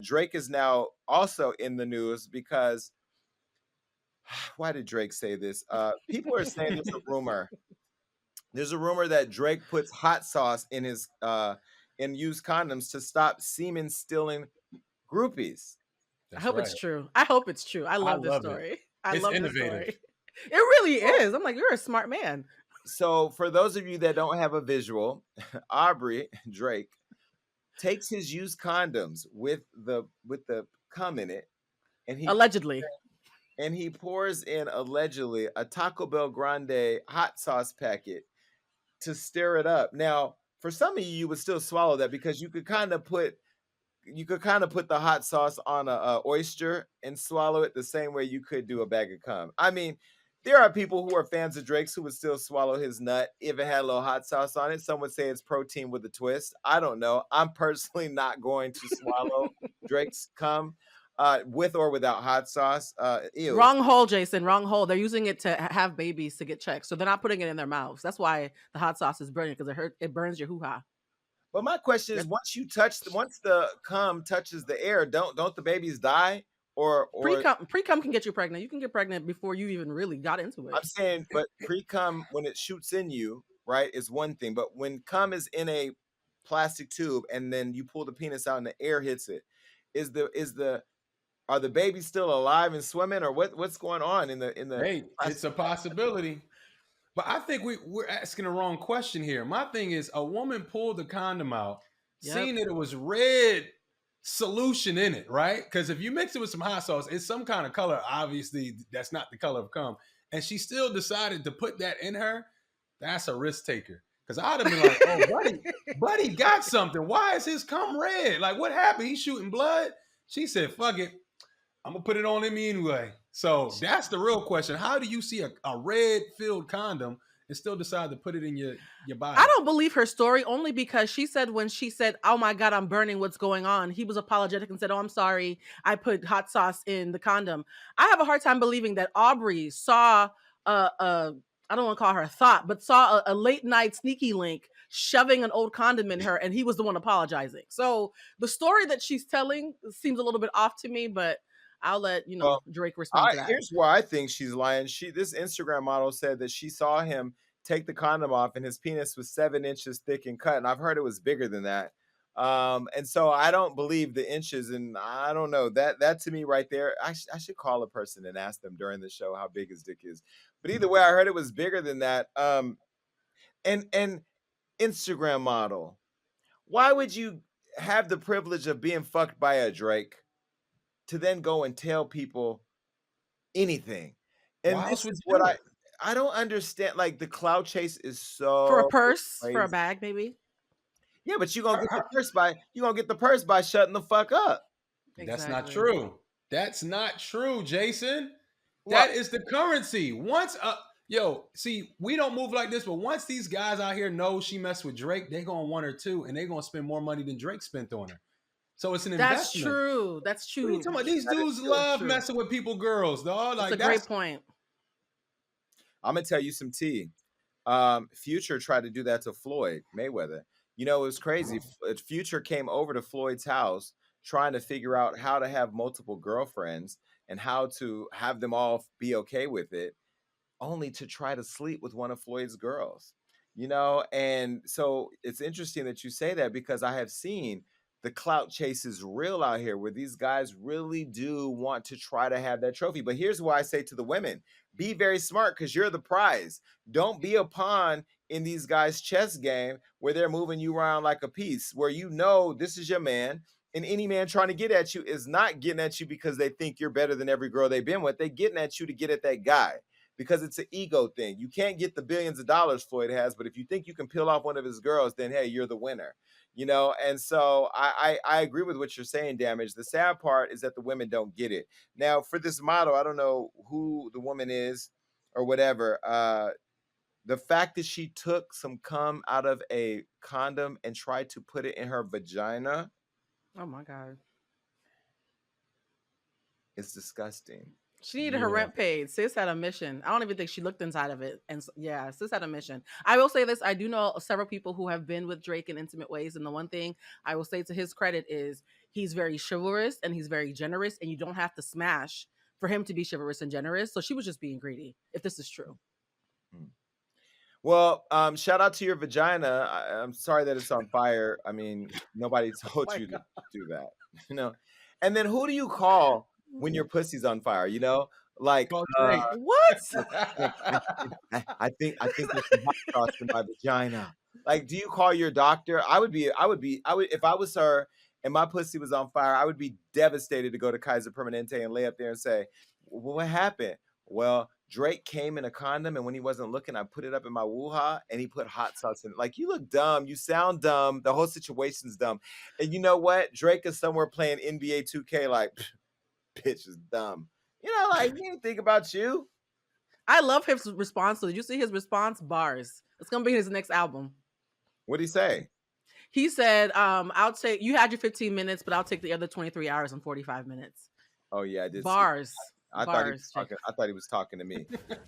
Drake is now also in the news because why did Drake say this? People are saying there's a rumor. There's a rumor that Drake puts hot sauce in his in used condoms to stop semen stealing groupies. I That's hope right. it's true. I hope it's true. I I love this love it. story. I It's love this innovative. story. It really Well, is. I'm like, you're a smart man. so for those of you that don't have a visual, Aubrey Drake takes his used condoms with the cum in it, and Allegedly. he pours in allegedly a Taco Bell Grande hot sauce packet to stir it up. Now, for some of you, you would still swallow that because you could kind of put the hot sauce on a oyster and swallow it the same way you could do a bag of cum. I mean, there are people who are fans of Drake's who would still swallow his nut if it had a little hot sauce on it. Some would say it's protein with a twist. I don't know. I'm personally not going to swallow Drake's cum with or without hot sauce. Ew. Wrong hole, Jason. Wrong hole. They're using it to have babies to get checked, so they're not putting it in their mouths. That's why the hot sauce is brilliant because it burns your hoo ha. But my question is, once the cum touches the air, don't the babies die? Or Pre cum can get you pregnant. You can get pregnant before you even really got into it. I'm saying, but pre-cum when it shoots in you, right, is one thing. But when cum is in a plastic tube and then you pull the penis out and the air hits it, is the are the babies still alive and swimming, or what's going on in the Hey, it's a possibility. But I think we're asking the wrong question here. My thing is, a woman pulled the condom out, Yep. seeing that it was red solution in it, right? Because if you mix it with some hot sauce, it's some kind of color. Obviously, that's not the color of cum. And she still decided to put that in her. That's a risk taker. Because I'd have been like, oh, buddy got something. Why is his cum red? Like, what happened? He's shooting blood. She said, fuck it. I'm gonna put it on me anyway. So that's the real question. How do you see a red filled condom and still decide to put it in your body? I don't believe her story only because she said when she said, "Oh my God, I'm burning. What's going on?" He was apologetic and said, "Oh, I'm sorry. I put hot sauce in the condom." I have a hard time believing that Aubrey saw I don't want to call her a thought, but saw a late night sneaky link shoving an old condom in her, and he was the one apologizing. So the story that she's telling seems a little bit off to me, but I'll let Well, Drake respond to that. here's why I think she's lying. This Instagram model said that she saw him take the condom off and his penis was 7 inches thick and cut. And I've heard it was bigger than that. And so I don't believe the inches, and I don't know that to me right there. I should call a person and ask them during the show how big his dick is. But either way, I heard it was bigger than that. And Instagram model, why would you have the privilege of being fucked by a Drake to then go and tell people anything? And Why else this would is you what do it? I don't understand. Like the cloud chase is For a so purse, for a crazy. bag, maybe. Yeah, but you're gonna get the purse by shutting the fuck up. That's not Exactly. true. That's not true, Jason. Well, That is the currency. See, we don't move like this, but once these guys out here know she messed with Drake, they gonna want her too, and they gonna spend more money than Drake spent on her. So it's an That's investment. true. That's What are you true. talking about? These that is dudes true. love True. messing with people, girls, dog. That's Like a great point. I'm gonna tell you some tea. Future tried to do that to Floyd Mayweather. You know, it was crazy. Future came over to Floyd's house trying to figure out how to have multiple girlfriends and how to have them all be okay with it, only to try to sleep with one of Floyd's girls. You know, and so it's interesting that you say that because I have seen the clout chase is real out here where these guys really do want to try to have that trophy. But here's why I say to the women, be very smart because you're the prize. Don't be a pawn in these guys' chess game where they're moving you around like a piece, where you know this is your man. And any man trying to get at you is not getting at you because they think you're better than every girl they've been with. They're getting at you to get at that guy because it's an ego thing. You can't get the billions of dollars Floyd has, but if you think you can peel off one of his girls, then hey, you're the winner. You know, and so I agree with what you're saying, Damage. The sad part is that the women don't get it. Now, for this model, I don't know who the woman is or whatever. The fact that she took some cum out of a condom and tried to put it in her vagina Oh my God. is disgusting. She needed her Yeah. rent paid. Sis had a mission. I don't even think she looked inside of it. And yeah, sis had a mission. I will say this. I do know several people who have been with Drake in intimate ways. And the one thing I will say to his credit is he's very chivalrous and he's very generous. And you don't have to smash for him to be chivalrous and generous. So she was just being greedy, if this is true. Well, shout out to your vagina. I'm sorry that it's on fire. I mean, nobody told my you to God. do that, you know. And then who do you call when your pussy's on fire? You know, like Call Drake. What? I think there's some hot sauce in my vagina. Like, do you call your doctor? I would if I was her and my pussy was on fire, I would be devastated to go to Kaiser Permanente and lay up there and say, What happened?" Well, Drake came in a condom, and when he wasn't looking, I put it up in my woo-ha, and he put hot sauce in it. Like, you look dumb. You sound dumb. The whole situation's dumb. And you know what? Drake is somewhere playing NBA 2K like, bitch is dumb. You know, like, he didn't think about you. I love his response. Did you see his response? Bars. It's going to be his next album. What'd he say? He said, I'll take, you had your 15 minutes, but I'll take the other 23 hours and 45 minutes. Oh, yeah, I did see. Bars. I thought he was talking to me.